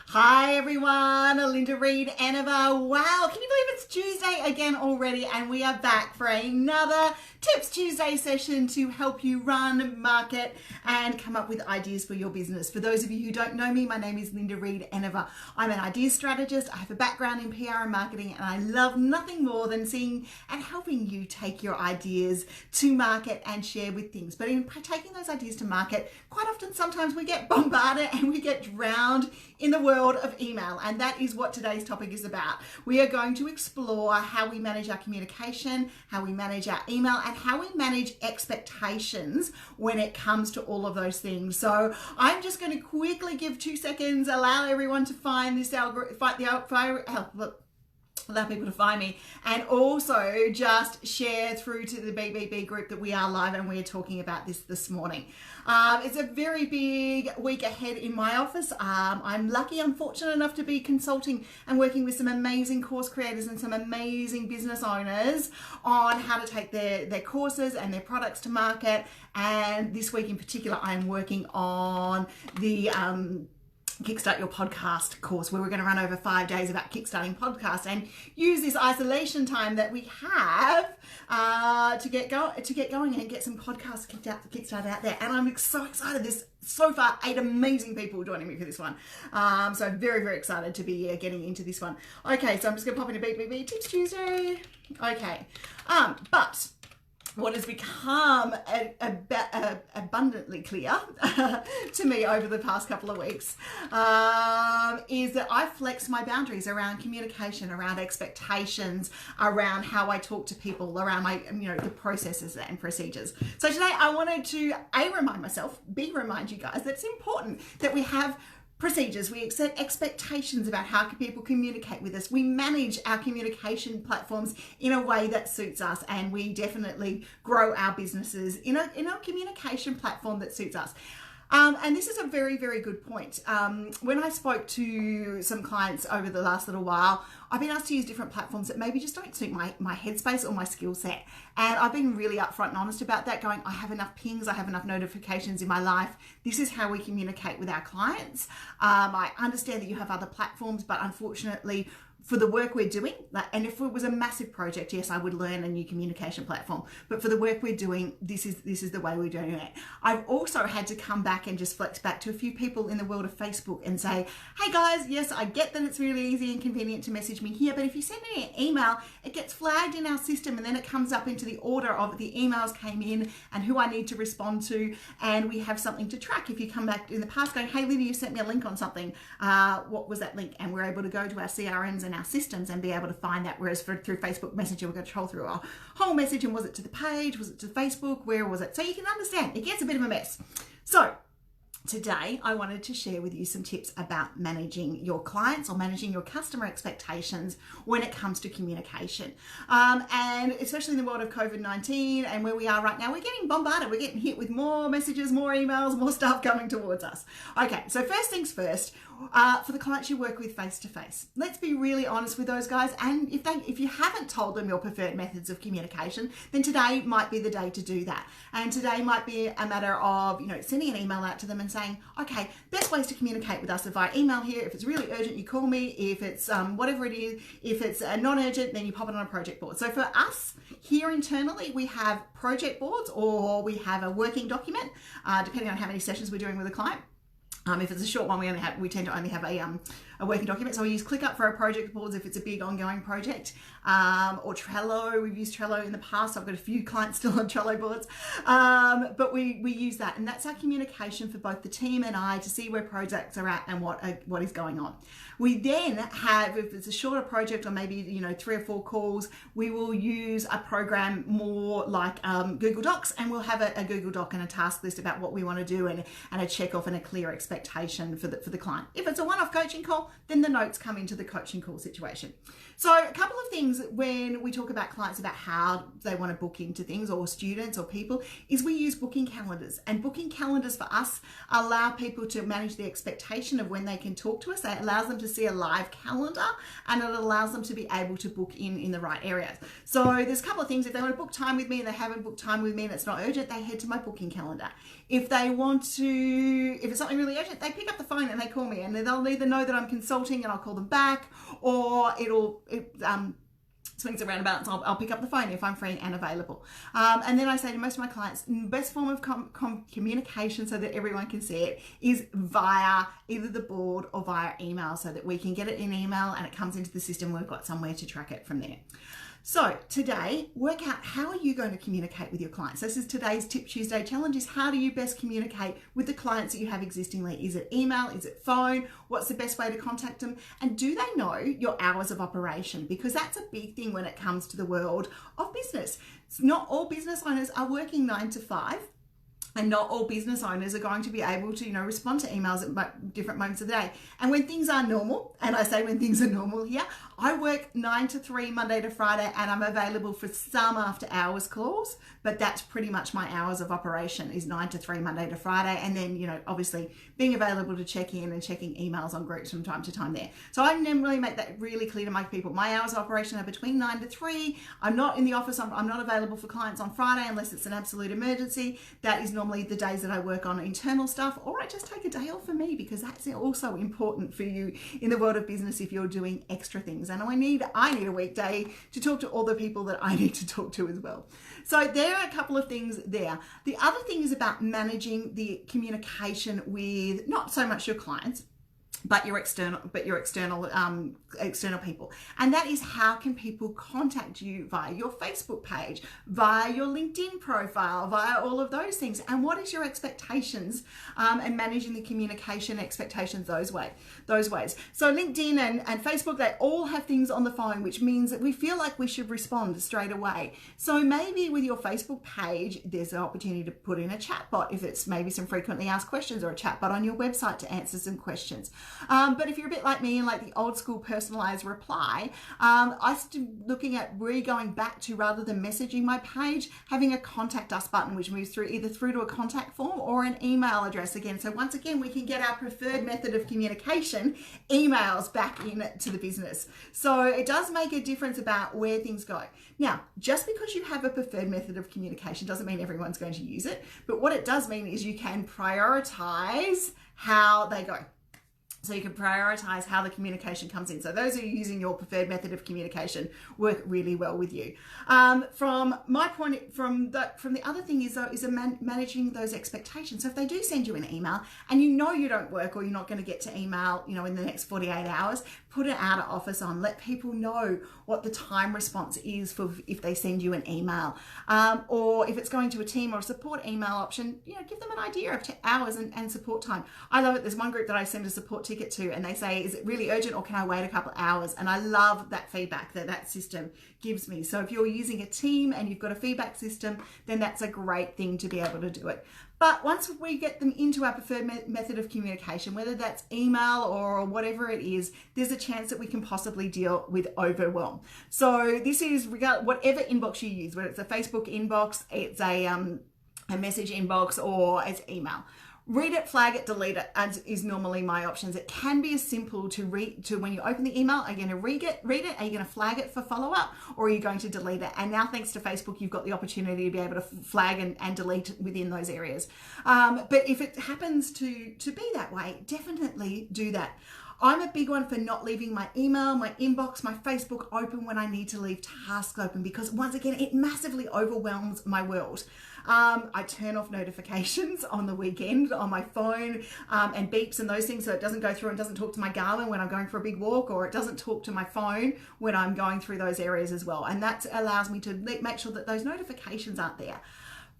Hi everyone, Linda Reed-Enever. Wow, can you believe it's Tuesday again already, and we are back for another Tips Tuesday session to help you run, market and come up with ideas for your business. For those of you who don't know me, my name is Linda Reed-Enever. I'm an ideas strategist. I have a background in PR and marketing, and I love nothing more than seeing and helping you take your ideas to market and share with things. But in taking those ideas to market, quite often sometimes we get bombarded and we get drowned in the world of email, and that is what today's topic is about. We are going to explore how we manage our communication, how we manage our email, and how we manage expectations when it comes to all of those things. So I'm just going to quickly give 2 seconds, allow everyone to find this allow people to find me, and also just share through to the BBB group that we are live and we're talking about this morning. It's a very big week ahead in my office. I'm lucky, I'm fortunate enough to be consulting and working with some amazing course creators and some amazing business owners on how to take their courses and their products to market. And this week in particular, I'm working on the Kickstart Your Podcast course, where we're going to run over 5 days about kickstarting podcasts and use this isolation time that we have to get going and get some podcasts kickstarted out there. And I'm so excited. There's so far 8 amazing people joining me for this one. So I'm very, very excited to be getting into this one. Okay, so I'm just going to pop into BBB Tips Tuesday. Okay, but what has become abundantly clear to me over the past couple of weeks is that I flex my boundaries around communication, around expectations, around how I talk to people, around my, the processes and procedures. So today I wanted to remind myself, remind you guys that it's important that we have procedures. We set expectations about how people communicate with us. We manage our communication platforms in a way that suits us, and we definitely grow our businesses in a communication platform that suits us. And this is a very, very good point. When I spoke to some clients over the last little while, I've been asked to use different platforms that maybe just don't suit my headspace or my skill set. And I've been really upfront and honest about that, going, I have enough pings, I have enough notifications in my life. This is how we communicate with our clients. I understand that you have other platforms, but unfortunately, for the work we're doing, and if it was a massive project, yes, I would learn a new communication platform. But for the work we're doing, this is the way we're doing it. I've also had to come back and just flex back to a few people in the world of Facebook and say, hey guys, yes, I get that it's really easy and convenient to message me here, but if you send me an email, it gets flagged in our system, and then it comes up into the order of the emails came in and who I need to respond to, and we have something to track. If you come back in the past going, hey Lydia, you sent me a link on something, what was that link? And we're able to go to our CRMs and our systems and be able to find that, whereas through Facebook Messenger we're going to troll through our whole message, and was it to the page, was it to Facebook, where was it? So you can understand it gets a bit of a mess. So today I wanted to share with you some tips about managing your clients or managing your customer expectations when it comes to communication. And especially in the world of COVID-19 and where we are right now, we're getting bombarded. We're getting hit with more messages, more emails, more stuff coming towards us. Okay, so first things first, for the clients you work with face to face, let's be really honest with those guys. And if you haven't told them your preferred methods of communication, then today might be the day to do that. And today might be a matter of sending an email out to them and saying, okay, best ways to communicate with us are via email here. If it's really urgent, you call me. If it's whatever it is, if it's non-urgent, then you pop it on a project board. So for us here internally, we have project boards, or we have a working document, depending on how many sessions we're doing with a client. If it's a short one, we tend to only have a working document. So we use ClickUp for our project boards if it's a big ongoing project, or Trello. We've used Trello in the past. I've got a few clients still on Trello boards, but we use that, and that's our communication for both the team and I to see where projects are at and what is going on. We then have, if it's a shorter project or maybe 3 or 4 calls, we will use a program more like Google Docs, and we'll have a Google Doc and a task list about what we want to do and a check off and a clear expectation for the client. If it's a one-off coaching call, then the notes come into the coaching call situation. So a couple of things when we talk about clients about how they want to book into things, or students or people, is we use booking calendars. And booking calendars for us allow people to manage the expectation of when they can talk to us. It allows them to see a live calendar, and it allows them to be able to book in the right areas. So there's a couple of things. If they want to book time with me and they haven't booked time with me and it's not urgent, they head to my booking calendar. If they want to, if it's something really urgent, they pick up the phone and they call me, and they'll either know that I'm consulting and I'll call them back, or it swings around about, so I'll pick up the phone if I'm free and available. And then I say to most of my clients, the best form of communication so that everyone can see it is via either the board or via email, so that we can get it in email and it comes into the system. We've got somewhere to track it from there. So today, work out how are you going to communicate with your clients. This is today's Tip Tuesday challenge, is how do you best communicate with the clients that you have existingly? Is it email? Is it phone? What's the best way to contact them? And do they know your hours of operation? Because that's a big thing when it comes to the world of business. It's not all business owners are working 9 to 5. And not all business owners are going to be able to, respond to emails at different moments of the day. And when things are normal, and I say when things are normal here, I work 9 to 3 Monday to Friday, and I'm available for some after hours calls, but that's pretty much my hours of operation is 9 to 3 Monday to Friday. And then, obviously being available to check in and checking emails on groups from time to time there. So I normally make that really clear to my people. My hours of operation are between 9 to 3. I'm not in the office. I'm not available for clients on Friday unless it's an absolute emergency. That is normally the days that I work on internal stuff, or I just take a day off for me, because that's also important for you in the world of business if you're doing extra things. And I need a weekday to talk to all the people that I need to talk to as well. So there are a couple of things there. The other thing is about managing the communication with not so much your clients, but your external people. And that is, how can people contact you via your Facebook page, via your LinkedIn profile, via all of those things? And what is your expectations, and managing the communication expectations those ways. So LinkedIn and Facebook, they all have things on the phone, which means that we feel like we should respond straight away. So maybe with your Facebook page, there's an opportunity to put in a chat bot, if it's maybe some frequently asked questions, or a chat bot on your website to answer some questions. But if you're a bit like me and like the old school personalized reply, I started looking at going back to, rather than messaging my page, having a contact us button, which moves either through to a contact form or an email address again. So once again, we can get our preferred method of communication, emails, back into the business. So it does make a difference about where things go. Now, just because you have a preferred method of communication doesn't mean everyone's going to use it. But what it does mean is you can prioritize how they go. So you can prioritize how the communication comes in. So those who are using your preferred method of communication work really well with you. From my point, from the other thing is managing those expectations. So if they do send you an email and you don't work, or you're not going to get to email, in the next 48 hours, put an out of office on. Let people know what the time response is for if they send you an email, or if it's going to a team or a support email option. Give them an idea of hours and support time. I love it. There's one group that I send a support ticket to, and they say, is it really urgent, or can I wait a couple of hours? And I love that feedback that system gives me. So if you're using a team and you've got a feedback system, then that's a great thing to be able to do it. But once we get them into our preferred method of communication, whether that's email or whatever it is, there's a chance that we can possibly deal with overwhelm. So this is whatever inbox you use, whether it's a Facebook inbox, it's a message inbox, or it's email. Read it, flag it, delete it is normally my options. It can be as simple to when you open the email, are you going to read it? Are you going to flag it for follow-up, or are you going to delete it? And now, thanks to Facebook, you've got the opportunity to be able to flag and delete within those areas. But if it happens to be that way, definitely do that. I'm a big one for not leaving my email, my inbox, my Facebook open when I need to leave tasks open, because once again, it massively overwhelms my world. I turn off notifications on the weekend on my phone, and beeps and those things, so it doesn't go through and doesn't talk to my Garmin when I'm going for a big walk, or it doesn't talk to my phone when I'm going through those areas as well. And that allows me to make sure that those notifications aren't there.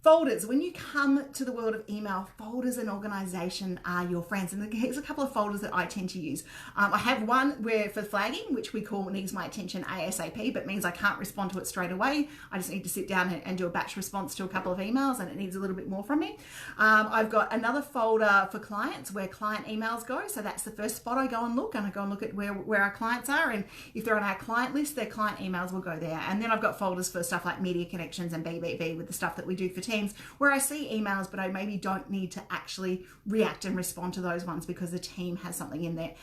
Folders. When you come to the world of email, folders and organization are your friends. And here's a couple of folders that I tend to use. I have one for flagging, which we call needs my attention ASAP, but means I can't respond to it straight away. I just need to sit down and do a batch response to a couple of emails, and it needs a little bit more from me. I've got another folder for clients where client emails go. So that's the first spot I go and look at where our clients are. And if they're on our client list, their client emails will go there. And then I've got folders for stuff like media connections and BBB with the stuff that we do for teams, where I see emails, but I maybe don't need to actually react and respond to those ones because the team has something in there.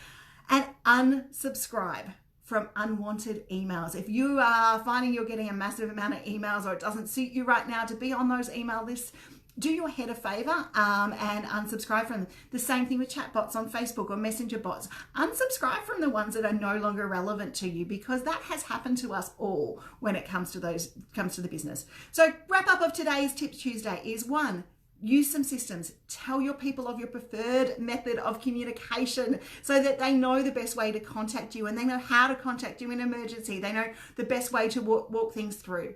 And unsubscribe from unwanted emails. If you are finding you're getting a massive amount of emails, or it doesn't suit you right now to be on those email lists, do your head a favor and unsubscribe from them. The same thing with chat bots on Facebook or messenger bots. Unsubscribe from the ones that are no longer relevant to you, because that has happened to us all when it comes to the business. So wrap up of today's Tips Tuesday is: 1, use some systems. Tell your people of your preferred method of communication so that they know the best way to contact you, and they know how to contact you in emergency. They know the best way to walk things through.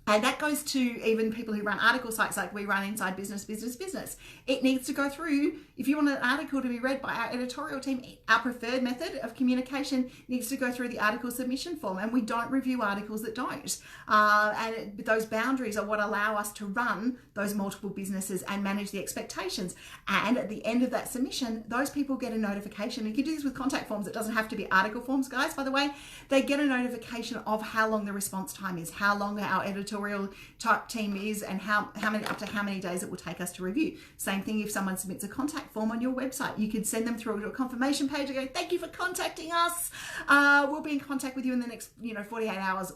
And that goes to even people who run article sites like we run inside Business. It needs to go through, if you want an article to be read by our editorial team, our preferred method of communication needs to go through the article submission form. And we don't review articles that don't. Those boundaries are what allow us to run those multiple businesses and manage the expectations. And at the end of that submission, those people get a notification. You can do this with contact forms. It doesn't have to be article forms, guys, by the way. They get a notification of how long the response time is, how long our editorial type team is, and how many days it will take us to review. Same thing if someone submits a contact form on your website. You could send them through to a confirmation page and go, thank you for contacting us. We'll be in contact with you in the next 48 hours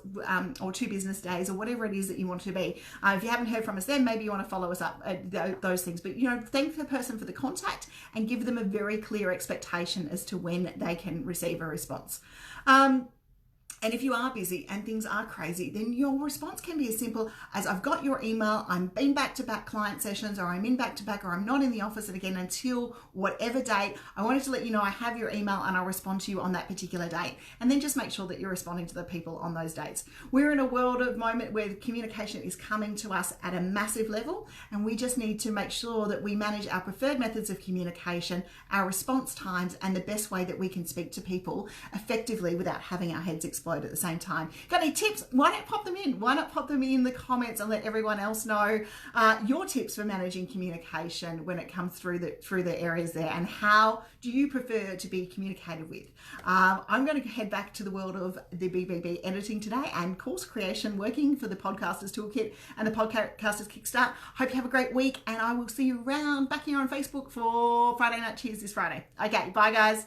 or 2 business days, or whatever it is that you want to be. If you haven't heard from us then, maybe you want to follow us up at those things. But thank the person for the contact and give them a very clear expectation as to when they can receive a response. And if you are busy and things are crazy, then your response can be as simple as: I've got your email, I'm in back-to-back client sessions, or I'm in back-to-back, or I'm not in the office again until whatever date. I wanted to let you know I have your email and I'll respond to you on that particular date. And then just make sure that you're responding to the people on those dates. We're in a world of moment where communication is coming to us at a massive level, and we just need to make sure that we manage our preferred methods of communication, our response times, and the best way that we can speak to people effectively without having our heads explode at the same time. Got any tips? Why not pop them in? Why not pop them in the comments and let everyone else know your tips for managing communication when it comes through the areas there, and how do you prefer to be communicated with? I'm going to head back to the world of the BBB editing today and course creation, working for the Podcasters Toolkit and the Podcasters Kickstart. Hope you have a great week, and I will see you around back here on Facebook for Friday Night Cheers this Friday. Okay, bye guys.